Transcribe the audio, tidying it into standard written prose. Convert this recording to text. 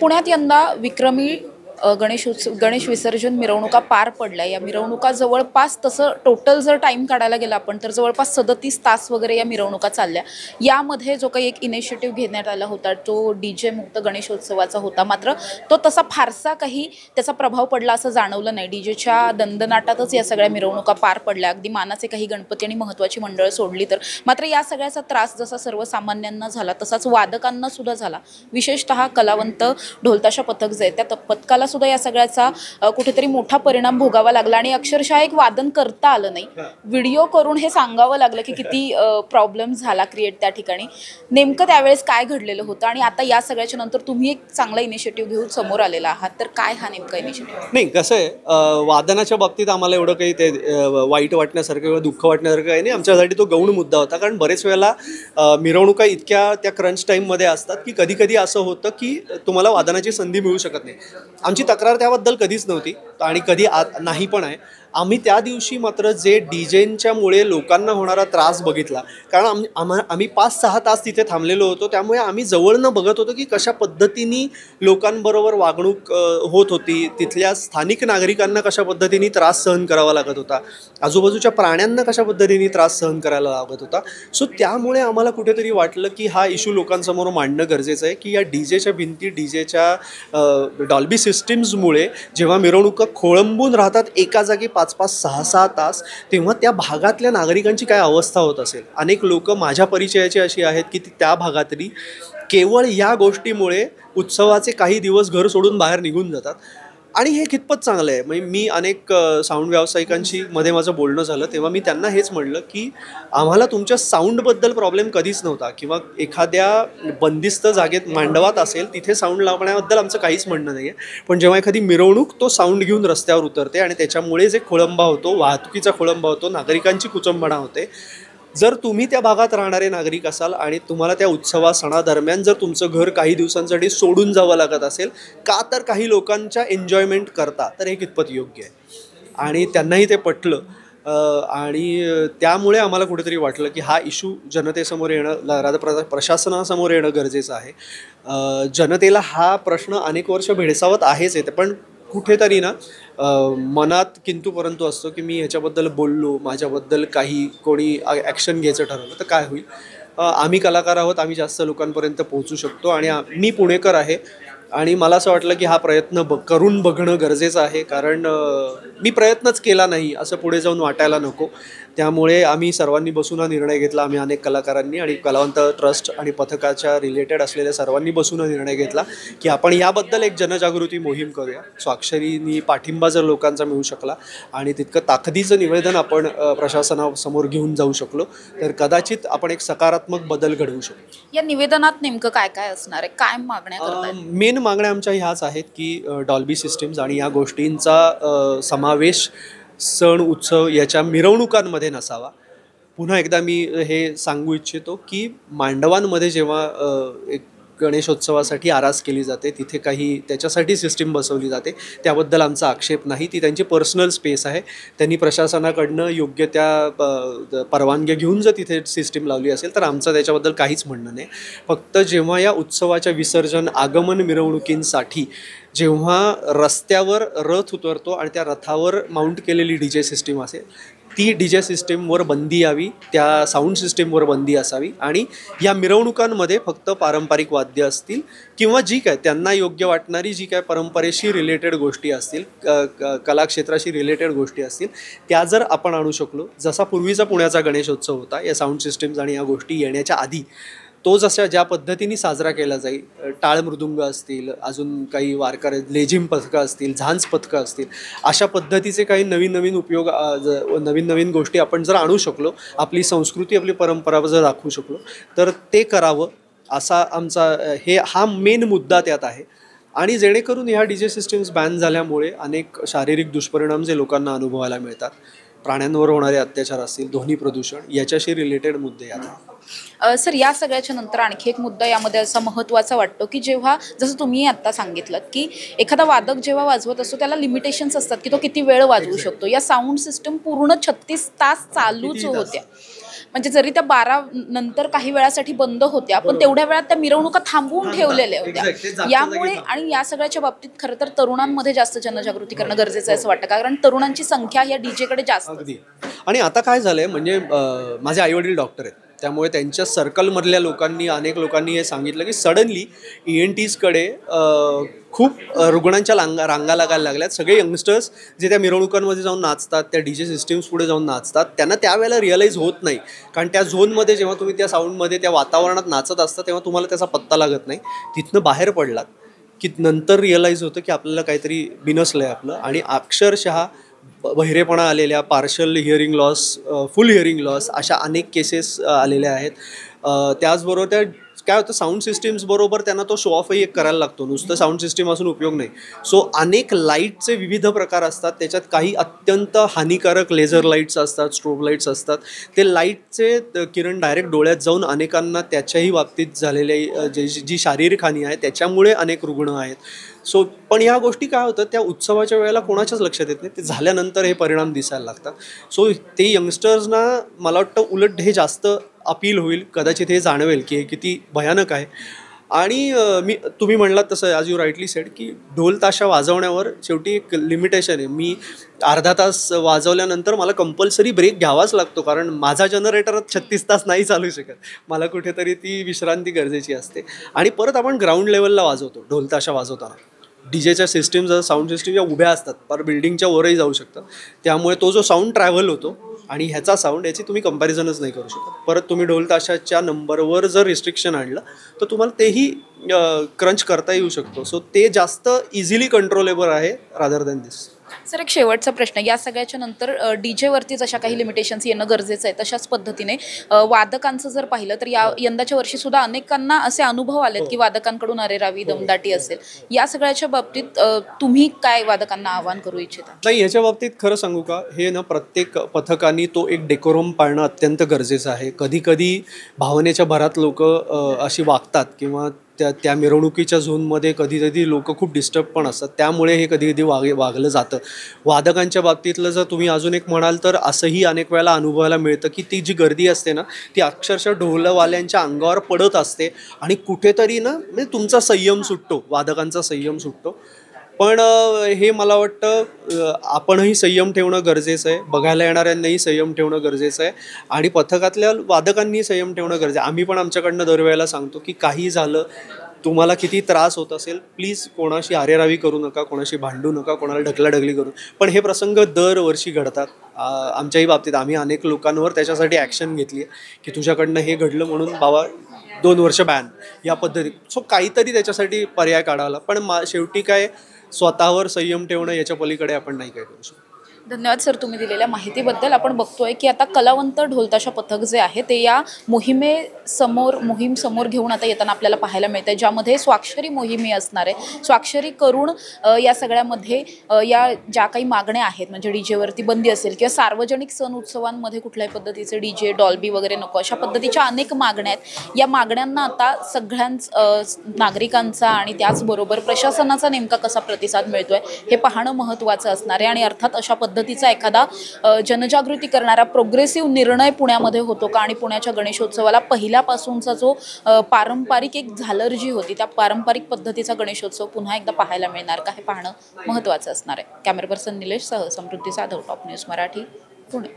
पुण्यात यंदा विक्रमी गणेश विसर्जन मिरवणुका पार पडल्या. या मिरवणुका जवळपास तसं टोटल जर टाईम काढायला गेला आपण तर जवळपास 37 तास वगैरे या मिरवणुका चालल्या. यामध्ये जो काही एक इनिशिएटिव्ह घेण्यात आला होता तो DJ मुक्त गणेशोत्सवाचा होता. मात्र तो तसा फारसा काही त्याचा प्रभाव पडला असं जाणवलं नाही. DJच्या दणदणाटातच या सगळ्या मिरवणुका पार पडल्या. अगदी मानाचे काही गणपती आणि महत्त्वाची मंडळं सोडली तर. मात्र या सगळ्याचा त्रास जसा सर्वसामान्यांना झाला तसाच वादकांना सुद्धा झाला. विशेषतः कलावंत ढोलताशा पथक जे त्या पथकाला सुद्धा या सगळ्याचा कुठेतरी मोठा परिणाम भोगावा लागला आणि अक्षरशः एक वादन करता आलं नाही. व्हिडिओ करून हे सांगावं लागलं की किती प्रॉब्लेम झाला क्रिएट त्या ठिकाणी. नेमकं त्यावेळेस काय घडलेलं होतं आणि आता या सगळ्याच्या नंतर तुम्ही एक चांगला इनिशिएटिव्ह घेऊन समोर आलेला आहात, तर काय हा नेमका इनिशिएटिव्ह? नाही, कसं आहे, वादनाच्या बाबतीत आम्हाला एवढं काही ते वाईट वाटण्यासारखं किंवा दुःख वाटण्यासारखं काही नाही. आमच्यासाठी तो गौण मुद्दा होता, कारण बरेच वेळेला मिरवणुका इतक्या त्या क्रंच टाईममध्ये असतात की कधी कधी असं होतं की तुम्हाला वादनाची संधी मिळू शकत नाही. आमची तक्रार त्याबद्दल कधीच नव्हती आणि कधी नाही पण आहे. आम्ही त्या दिवशी मात्र जे DJंच्यामुळे लोकांना होणारा त्रास बघितला, कारण आम्ही 5-6 तास तिथे थांबलेलो होतो. त्यामुळे आम्ही जवळनं बघत होतो की कशा पद्धतीने लोकांबरोबर वागणूक होत होती, तिथल्या स्थानिक नागरिकांना कशा पद्धतीने त्रास सहन करावा लागत होता, आजूबाजूच्या प्राण्यांना कशा पद्धतीने त्रास सहन करायला लागत होता. सो त्यामुळे आम्हाला कुठेतरी वाटलं की हा इश्यू लोकांसमोर मांडणं गरजेचं आहे की या DJच्या भिंती, DJच्या डॉल्बी सिस्टीम्समुळे जेव्हा मिरवणुका खोळंबून राहतात एका जागी 5-5, 6-6 तास, तेव्हा त्या भागातल्या नागरिकांची काय अवस्था होत असेल. अनेक लोक माझ्या परिचयाची अशी आहेत की त्या भागातली केवळ या गोष्टीमुळे उत्सवाचे काही दिवस घर सोडून बाहेर निघून जातात. आणि हे कितपत चांगलं आहे. म्हणजे मी अनेक साऊंड व्यावसायिकांशी मध्ये माझं बोलणं झालं तेव्हा मी त्यांना हेच म्हणलं की आम्हाला तुमच्या साऊंडबद्दल प्रॉब्लेम कधीच नव्हता किंवा एखाद्या बंदिस्त जागेत मांडवात असेल तिथे साऊंड लावण्याबद्दल आमचं काहीच म्हणणं नाही आहे. पण जेव्हा एखादी मिरवणूक तो साऊंड घेऊन रस्त्यावर उतरते आणि त्याच्यामुळे जे खोळंबा होतो, वाहतुकीचा खोळंबा होतो, नागरिकांची कुचंबणा होते, जर तुम्ही त्या भागात राहणारे नागरिक असाल आणि तुम्हाला त्या उत्सवा सणादरम्यान जर तुमचं घर काही दिवसांसाठी सोडून जावं लागत असेल का तर काही लोकांच्या एन्जॉयमेंट करता, तर हे कितपत योग्य आहे. आणि त्यांनाही ते पटलं. आणि त्यामुळे आम्हाला कुठेतरी वाटलं की हा इश्यू जनतेसमोर येणं, प्रशासनासमोर येणं गरजेचं आहे. जनतेला हा प्रश्न अनेक वर्ष भेडसावत आहेच आहे, पण कुठेतरी ना मनात किंतु परंतु असतो की मी ह्याच्याबद्दल बोललो, माझ्याबद्दल काही कोणी ॲक्शन घ्यायचं ठरवलं तर काय होईल. आम्ही कलाकार आहोत, आम्ही जास्त लोकांपर्यंत पोहोचू शकतो आणि मी पुणेकर आहे आणि मला असं वाटलं की हा प्रयत्न करून बघणं गरजेचं आहे, कारण मी प्रयत्नच केला नाही असं पुढे जाऊन वाटायला नको. त्यामुळे आम्ही सर्वांनी बसून हा निर्णय घेतला. आम्ही अनेक कलाकारांनी आणि कलावंत ट्रस्ट आणि पथकाच्या रिलेटेड असलेल्या सर्वांनी बसून हा निर्णय घेतला की आपण याबद्दल एक जनजागृती मोहीम करूया. स्वाक्षरीनी पाठिंबा जर लोकांचा मिळू शकला आणि तितकं ताकदीचं निवेदन आपण प्रशासनासमोर घेऊन जाऊ शकलो तर कदाचित आपण एक सकारात्मक बदल घडवू शकतो. या निवेदनात नेमकं काय काय असणार आहे? काय मागण्या करताय? मेन मागण्या आमच्या ह्याच आहेत की डॉल्बी सिस्टीम्स आणि या गोष्टींचा समावेश सण उत्सव याच्या मिरवणुकांमध्ये नसावा. पुन्हा एकदा मी हे सांगू इच्छितो की मांडवांमध्ये जेव्हा एक गणेशोत्सवासाठी आरास केली जाते तिथे काही त्याच्यासाठी सिस्टीम बसवली जाते, त्याबद्दल आमचा आक्षेप नाही. ती त्यांची पर्सनल स्पेस आहे. त्यांनी प्रशासनाकडनं योग्य त्या परवानग्या घेऊन जर तिथे सिस्टीम लावली असेल तर आमचं त्याच्याबद्दल काहीच म्हणणं नाही. फक्त जेव्हा या उत्सवाच्या विसर्जन आगमन मिरवणुकींसाठी जेव्हा रस्त्यावर रथ उतरतो आणि त्या रथावर माउंट केलेली DJ सिस्टीम असेल ती DJ सिस्टीमवर बंदी यावी, त्या साऊंड सिस्टीमवर बंदी असावी आणि या मिरवणुकांमध्ये फक्त पारंपरिक वाद्य असतील किंवा जी काय त्यांना योग्य वाटणारी जी काय परंपरेशी रिलेटेड गोष्टी असतील, कलाक्षेत्राशी रिलेटेड गोष्टी असतील त्या जर आपण आणू शकलो, जसा पूर्वीचा पुण्याचा गणेशोत्सव होता या साऊंड सिस्टीम्स आणि या गोष्टी येण्याच्या आधी तो जशा ज्या पद्धतीने साजरा केला जाईल, टाळ मृदुंग असतील, अजून काही वारकरी लेझिम पथकं असतील, झांज पथकं असतील, अशा पद्धतीचे काही नवीन नवीन उपयोग, नवीन नवीन गोष्टी आपण जर आणू शकलो, आपली संस्कृती आपली परंपरा जर दाखवू शकलो तर ते करावं असा आमचा हा मेन मुद्दा त्यात आहे. आणि जेणेकरून ह्या DJ सिस्टीम्स बॅन झाल्यामुळे अनेक शारीरिक दुष्परिणाम जे लोकांना अनुभवायला मिळतात, प्राण्यांवर होणारे अत्याचार असतील, ध्वनी प्रदूषण याच्याशी रिलेटेड मुद्दे आहेत. सर या सगळ्याच्या नंतर आणखी एक मुद्दा यामध्ये असा महत्त्वाचा वाटतो की जेव्हा जसं तुम्ही आत्ता सांगितलं की एखादा वादक जेव्हा वाजवत असतो त्याला लिमिटेशन्स असतात की तो किती वेळ वाजवू शकतो. या साऊंड सिस्टम पूर्ण 36 तास चालूच होत्या. म्हणजे जरी त्या 12 नंतर काही वेळासाठी बंद होत्या पण तेवढ्या वेळात त्या मिरवणुका थांबवून ठेवलेल्या होत्या. यामुळे आणि या सगळ्याच्या बाबतीत खरं तर तरुणांमध्ये जास्त जनजागृती करणं गरजेचं आहे असं वाटतं, कारण तरुणांची संख्या या डीजेकडे जास्त. अगदी. आणि आता काय झालंय म्हणजे माझे आईवडील डॉक्टर आहेत, त्यामुळे त्यांच्या सर्कलमधल्या लोकांनी अनेक लोकांनी हे सांगितलं की सडनली ENTsकडे खूप रुग्णांच्या रांगा लागायला लागल्यात. सगळे यंगस्टर्स जे त्या मिरवणुकांमध्ये जाऊन नाचतात, त्या DJ सिस्टीम्स पुढे जाऊन नाचतात, त्यांना त्यावेळेला रिअलाईज होत नाही, कारण त्या झोनमध्ये जेव्हा तुम्ही त्या साऊंडमध्ये त्या वातावरणात नाचत असता तेव्हा तुम्हाला त्याचा पत्ता लागत नाही. तिथनं बाहेर पडलात की नंतर रिअलाईज होतं की आपल्याला काहीतरी बिनसलं आहे आपलं, आणि अक्षरशः बहिरेपणा आलेल्या, पार्शल हिअरिंग लॉस, फुल हिअरिंग लॉस अशा अनेक केसेस आलेल्या आहेत. त्याचबरोबर त्या काय होतं, साऊंड सिस्टीम्स बरोबर त्यांना तो शो ऑफही एक करायला लागतो, नुसतं साऊंड सिस्टीम असून उपयोग नाही. सो अनेक लाईटचे विविध प्रकार असतात, त्याच्यात काही अत्यंत हानिकारक लेझर लाईट्स असतात, स्ट्रोब लाईट्स असतात. ते लाईटचे किरण डायरेक्ट डोळ्यात जाऊन अनेकांना त्याच्याही बाबतीत झालेले जी शारीरिक हानी आहे त्याच्यामुळे अनेक रुग्ण आहेत. सो पण ह्या गोष्टी काय होतं, त्या उत्सवाच्या वेळेला कोणाच्याच लक्षात येत नाही, ते झाल्यानंतर हे परिणाम दिसायला लागतात. सो ते यंगस्टर्सना मला वाटतं उलट हे जास्त अपील होईल, कदाचित हे जाणवेल की हे किती भयानक आहे. आणि तुम्ही म्हणलात तसं ॲज यू राईटली सेड की ढोल ताशा वाजवण्यावर शेवटी एक लिमिटेशन आहे. मी अर्धा तास वाजवल्यानंतर मला कंपल्सरी ब्रेक घ्यावाच लागतो, कारण माझा जनरेटर 36 तास नाही चालू शकत. मला कुठेतरी ती विश्रांती गरजेची असते. आणि परत आपण ग्राउंड लेवलला वाजवतो ढोल ताशा वाजवताना. DJच्या सिस्टीम्स, साऊंड सिस्टीम या उभ्या असतात, पर बिल्डिंगच्या वरही जाऊ शकतात, त्यामुळे तो जो साऊंड ट्रॅव्हल होतो आणि ह्याचा साऊंड, याची तुम्ही कंपॅरिझनच नाही करू शकत. परत तुम्ही ढोल ताशाच्या नंबरवर जर रिस्ट्रिक्शन आणलं तर तुम्हाला तेही क्रंच करता येऊ शकतो. सो ते जास्त इझिली कंट्रोलेबल आहे रादर दॅन दिस. सर एक शेवटचा प्रश्न, या सगळ्याच्या नंतर डीजेवरती जशा काही लिमिटेशन्स येणं गरजेचं आहे तशाच पद्धतीने वादकांचं जर पाहिलं तर यंदाच्या वर्षी सुद्धा अनेकांना असे अनुभव आलेत की वादकांकडून अरेरावी दमदाटी असेल. या सगळ्याच्या बाबतीत तुम्ही काय वादकांना आवाहन करू इच्छिता? नाही, याच्या बाबतीत खरं सांगू का, हे ना प्रत्येक पथकाने तो एक डेकोरम पाळणं अत्यंत गरजेचं आहे. कधी कधी भावनेच्या भरात लोक अशी वागतात किंवा त्या मिरवणुकीच्या झोनमध्ये कधी कधी लोक खूप डिस्टर्ब पण असतात, त्यामुळे हे कधी कधी वागलं जातं. वादकांच्या बाबतीतलं जर तुम्ही अजून एक म्हणाल तर असंही अनेक वेळेला अनुभवायला मिळतं की ती जी गर्दी असते ना, ती अक्षरशः ढोलवाल्यांच्या अंगावर पडत असते आणि कुठेतरी ना म्हणजे तुमचा संयम सुटतो, वादकांचा संयम सुटतो. पण हे मला वाटतं आपणही संयम ठेवणं गरजेचं आहे, बघायला येणाऱ्यांनाही संयम ठेवणं गरजेचं आहे आणि पथकातल्या वादकांनी संयम ठेवणं गरजेचं आहे. आम्ही पण आमच्याकडनं दरवेळेला सांगतो की काही झालं, तुम्हाला किती त्रास होत असेल, प्लीज कोणाशी आरेरावी करू नका, कोणाशी भांडू नका, कोणाला ढकलाढकली करू. पण हे प्रसंग दरवर्षी घडतात. आमच्याही बाबतीत आम्ही अनेक लोकांवर त्याच्यासाठी ॲक्शन घेतली आहे की तुझ्याकडनं हे घडलं म्हणून बाबा 2 वर्ष बॅन या पद्धतीत. सो काहीतरी त्याच्यासाठी पर्याय काढावा. पण शेवटी काय, स्वतःवर संयम ठेवणं याच्या पलीकडे आपण नाही काय करू शकतो. धन्यवाद सर तुम्ही दिलेल्या माहितीबद्दल. आपण बघतोय की आता कलावंत ढोलताशा पथक जे आहे ते या मोहीम समोर घेऊन आता येताना आपल्याला पाहायला मिळतं आहे, ज्यामध्ये स्वाक्षरी मोहिमी असणार आहे. स्वाक्षरी करून या सगळ्यामध्ये या ज्या काही मागण्या आहेत, म्हणजे डीजेवरती बंदी असेल किंवा सार्वजनिक सण उत्सवांमध्ये कुठल्याही पद्धतीचे डीजे डॉल्बी वगैरे नको, अशा पद्धतीच्या अनेक मागण्या आहेत. या मागण्यांना आता सगळ्यांच नागरिकांचा आणि त्याचबरोबर प्रशासनाचा नेमका कसा प्रतिसाद मिळतोय हे पाहणं महत्त्वाचं असणार आहे. आणि अर्थात अशा पद्धतीचा एखादा जनजागृती करणारा प्रोग्रेसिव्ह निर्णय पुण्यामध्ये होतो का, आणि पुण्याच्या गणेशोत्सवाला पहिल्यापासूनचा जो पारंपरिक एक झालर जी होती त्या पारंपरिक पद्धतीचा गणेशोत्सव पुन्हा एकदा पाहायला मिळणार का, हे पाहणं महत्त्वाचं असणार आहे. कॅमेरा पर्सन निलेश सह समृद्धी जाधव, टॉप न्यूज मराठी, पुणे.